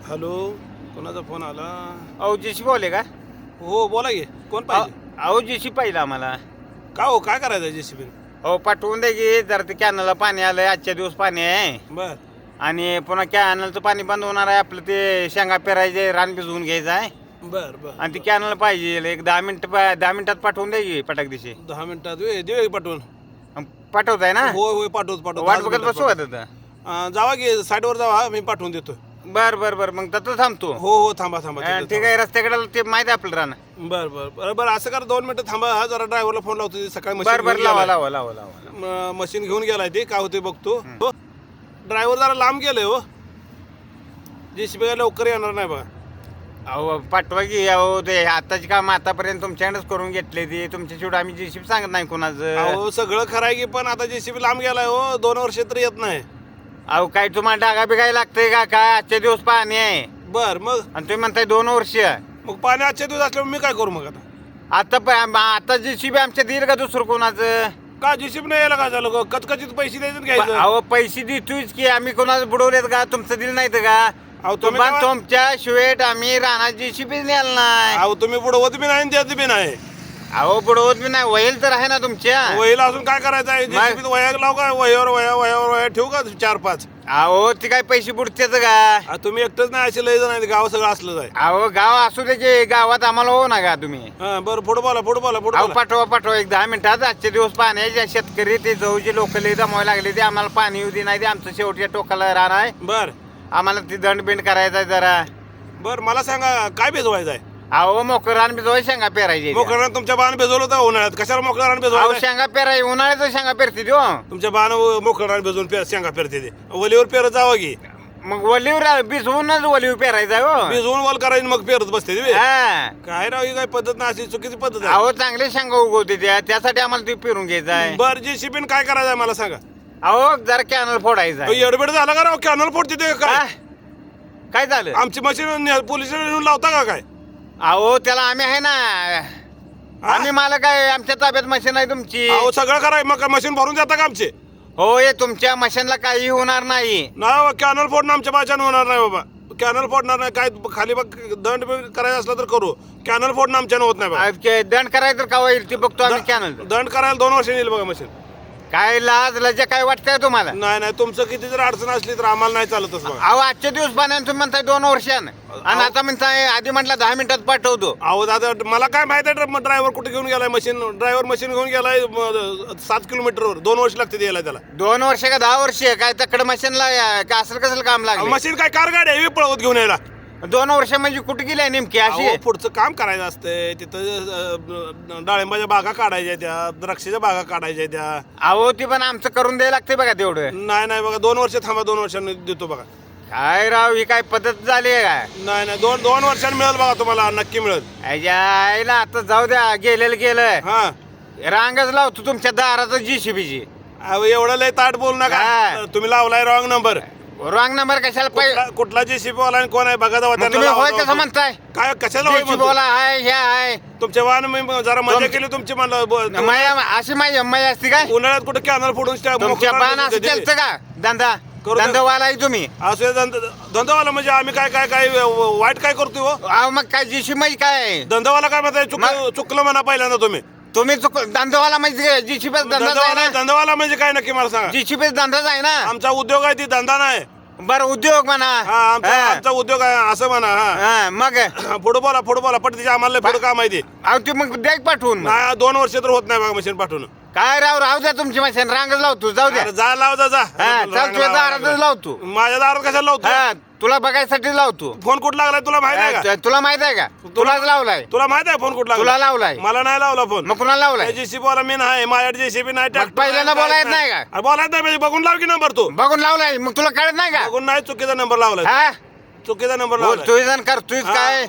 Hello, कोणाचा phone आला? अहो जेशी बोले का? हो बोला की, कोण पाहिजे? अहो जेशी पाहिलं आम्हाला. का हो, काय करायचं JCB? अहो पाठवून दे की जरा ते कॅनलला पाणी आलंय, आजच्या दिवस पाणी आहे बर आणि पुन्हा कॅनलचं पाणी बंद होणार आहे. आपलं ते शेंगा पेरायचे, रान भिजवून घ्यायचं आहे बर बर आणि ती कॅनल पाहिजे. एक 10 मिनिटात पाठवून दे की पटाक दिशी. 10 मिनिटात देऊ की पाठवून? पाठवताय ना? होय होय, पाठवतो वाट 10 बघत मिनिटात बसू पाठवतो. जावा की साईडवर जावा, मी पाठवून देतो. बर बर बर, मग तसं थांबतो. हो हो, थांबा थांबा तिथं ठीक आहे, रस्त्याकडे ते माहिती आहे आपलं रान. बर बर बर बर, असं करा 2 मिनिटं थांबा. जरा ड्रायव्हरला फोन लावतो. ते सकाळी बर बर, मशीन लावा लावा लावा लावा. मशीन घेऊन गेलाय, ते काय होते बघतो. ड्रायव्हर जरा लांब गेले हो. JCB काय लवकर येणार नाही बघा. अहो पाठवा की. अहो ते आताची काम आतापर्यंत तुमच्याकडेच करून घेतले. ते तुमच्या शेवट आम्ही जेसीबी सांगत नाही कोणाचं. अहो सगळं खरं आहे की, पण आता JCB लांब गेलाय हो. 2 वर्ष तरी येत नाही. अहो काय तुम्हाला डागा बिगाय लागतंय का? काय आजच्या दिवस पाणी आहे बर, मग आणि तुम्ही म्हणताय 2 वर्ष. मग पाणी आजच्या दिवस असल्यावर मी काय करू मग आता? आता जेसीबी आमच्या देईल का दुसरं कोणाचं? का JCB नाही यायला काय झालं? कचकचित पैसे द्यायचे आणि घ्यायचं. अहो पैसे देतोच की आम्ही. कोणाचं बुडवलेत का? तुमचं दिलं नाही का? अहो तुम्ही तुम्हाला तुमच्या शिवेट आम्ही राहणार जेसीबी न्यायला नाही. अहो तुम्ही बुडवत बी नाही आणि देत बी नाही. अहो बुडवत मी नाही. वैल तर आहे ना तुमच्या. वहीला अजून काय करायचं आहे? JCB वया लाव का? वयावर वया ठेवू का 4-5? अहो ते काय पैसे बुडतेच का? तुम्ही एकटंच नाही, असे लय जण आहेत. गाव सगळं असलंच आहे. अहो गाव असू दे की, गावात आम्हाला हो ना का तुम्ही. बरं, फुटबॉल अहो पाठवा एक 10 मिनिटात. आजच्या दिवस पाण्याचे शेतकरी ते जवळचे लोक लई दमायला लागले. ते आम्हाला पाणी येऊ दे नाही. ते आमचं शेवटच्या टोकाला राहणार आहे. बर आम्हाला ती दंड बिंड करायचा जरा. बर, मला सांगा काय भिजवायचं आहे? अहो मोकळं रान भिजवाय, शेंगा पेरायचे. मोकळं तुमच्या बाण भिजवलं होतं उन्हाळ्यात. कशाला मोकळं रान अहो भिजवलं? शेंगा पेराय उन्हाळ्याचं शेंगा पेरते देऊ. तुमच्या बाण मोकळं रान भिजवून शेंगा पेरते ते. वलीवर पेरत जावं की. मग वलीवर भिजवूनच वलीवर पेरायचा हो. भिजवून वल करायची मग पेरत बसते ते. हा. काय राव, ही काय पद्धत नाही, अशी चुकीची पद्धत आहे. अहो चांगले शेंगा उगवते त्यासाठी आम्हाला ते पेरून घ्यायचं आहे. बर, JCB काय करायचं आहे मला सांगा. अहो जरा कॅनल फोडायचा आहे. एडबेड झाला का राव? कॅनल फोडते ते काय? काय झालं? आमची मशीन पोलिस नेऊन लावता का काय? अहो त्याला आम्ही आहे ना. आम्ही मला काय, आमच्या ताब्यात मशीन आहे तुमची. अहो सगळं कराय, मग मशीन भरून देता का आमचे? हो हे तुमच्या मशीनला काही होणार नाही. ना कॅनल फोडणं आमच्या बाच्यानं होणार नाही बाबा. कॅनल फोडणार नाही. काय खाली बघ, दंड करायचा असला तर करू. कॅनल फोडणं आमच्यानं होत नाही बघा. दंड करायचं तर का होईल ते बघतो आम्ही. कॅनल दंड करायला 2 वर्ष येईल बघा मशीन. काय लाज लज्जा काय वाटतंय तुम्हाला? नाही नाही, तुमचं किती जर अडचण असली तर आम्हाला नाही चालतच बघा. अहो आजच्या दिवस पाण्यानं तुम्ही म्हणताय 2 वर्षानं आणि आता म्हणताय आधी म्हटलं 10 मिनिटात पाठवतो. अहो दादा, मला काय माहिती आहे ड्रायव्हर कुठे घेऊन गेलाय मशीन? ड्रायव्हर मशीन घेऊन गेलाय 7 किलोमीटरवर. 2 वर्ष लागते यायला त्याला. 2 वर्ष का 10 वर्ष काय तकडे मशीनला का असलं कसलं काम लागलं? मशीन काय कार गाडी आहे पळवत घेऊन यायला? 2 वर्ष म्हणजे कुठे गेले नेमकी अशी? अहो, पुढचं काम करायचं असतंय. तिथं डाळिंबाच्या बागा काढायच्या त्या, द्राक्षाच्या बागा काढायच्या त्या. अहो ती पण आमचं करून द्यायला लागते बघा तेवढं. नाही नाही बघा, 2 वर्ष थांबा. 2 वर्षांनी देतो बघा. काय राव ही काय पद्धत झाली आहे काय? नाही नाही, 2 वर्षांनी मिळेल बघा तुम्हाला, नक्की मिळेल. आईला आता जाऊ द्या, गेलेलं गेलं. हा, रांगच लावतो तुमच्या दाराचं JCBची. अहो एवढं लय ताट बोल नका. हा. तुम्ही लावलाय रॉंग नंबर. रॉंग नंबर कशाला पाहिजे? कुठला JCB वाला आणि कोण आहे बघा जावा. त्यांना तुम्ही होय लावा. कसं म्हणताय? काय कशाला होय JCB म्हणतो? बोला आहे हे आहे. तुमच्या वाहन मी जरा मजा केली तुमची. म्हणलं माया अशी माझी अम्माई असते काय? उन्हाळ्यात कुठे कॅनल फोडून तुमच्या पान असं चालतं का? धंदा करू दे. धंदावाला आहे तुम्ही. असं धंदावाला म्हणजे आम्ही काय काय काय वाईट काय करतोय हो? अहो मग काय JCB म्हणजे काय? धंदावाला काय म्हणताय? चुकलं म्हणा पहिल्यांदा तुम्ही. तुम्ही धंदावाला म्हणजे JCB धंदाच आहे ना? धंदावाला म्हणजे काय नक्की मला सांगा. JCB धंदाच आहे ना? आमचा उद्योग आहे, ती धंदा नाही. बरं उद्योग म्हणा. हा, आमचा उद्योग आहे असं म्हणा. हा, हा, मग फुटबॉला पटतीच्या आम्हाला पुढे काम आहे ते. अहो ते मग द्या पाठवून. नाही, 2 वर्ष तर होत नाही बघा मशीन पाठवून. काय राहू द्या तुमची मशीन. रांगच लावतो जाऊ द्या. अरे जा लाव जा. हा चल तुझ्या दारातच लावतो. माझ्या दारात कशाला लावतो? हा तुला बघायसाठी लावतो. फोन कुठं लागलाय तुला माहित आहे का? तुला माहित आहे का? तुलाच लावलाय. तुला माहित आहे फोन कुठला? तुला लावलाय. मला नाही लावला फोन. मग कुणाला लावलाय? JCB वाला मी नाही. माझ्याकडे JCB नाही. मग पहिल्यांदा बोलायचं नाही का? बोलायचं नाही म्हणजे बघून लाव की नंबर तू. बघून लावलाय मग तुला कळत नाही का? बघून नाही, चुकीचा नंबर लावला. हा चुकीचा नंबर बोल लावला. तुझी जण कर तुझ काय.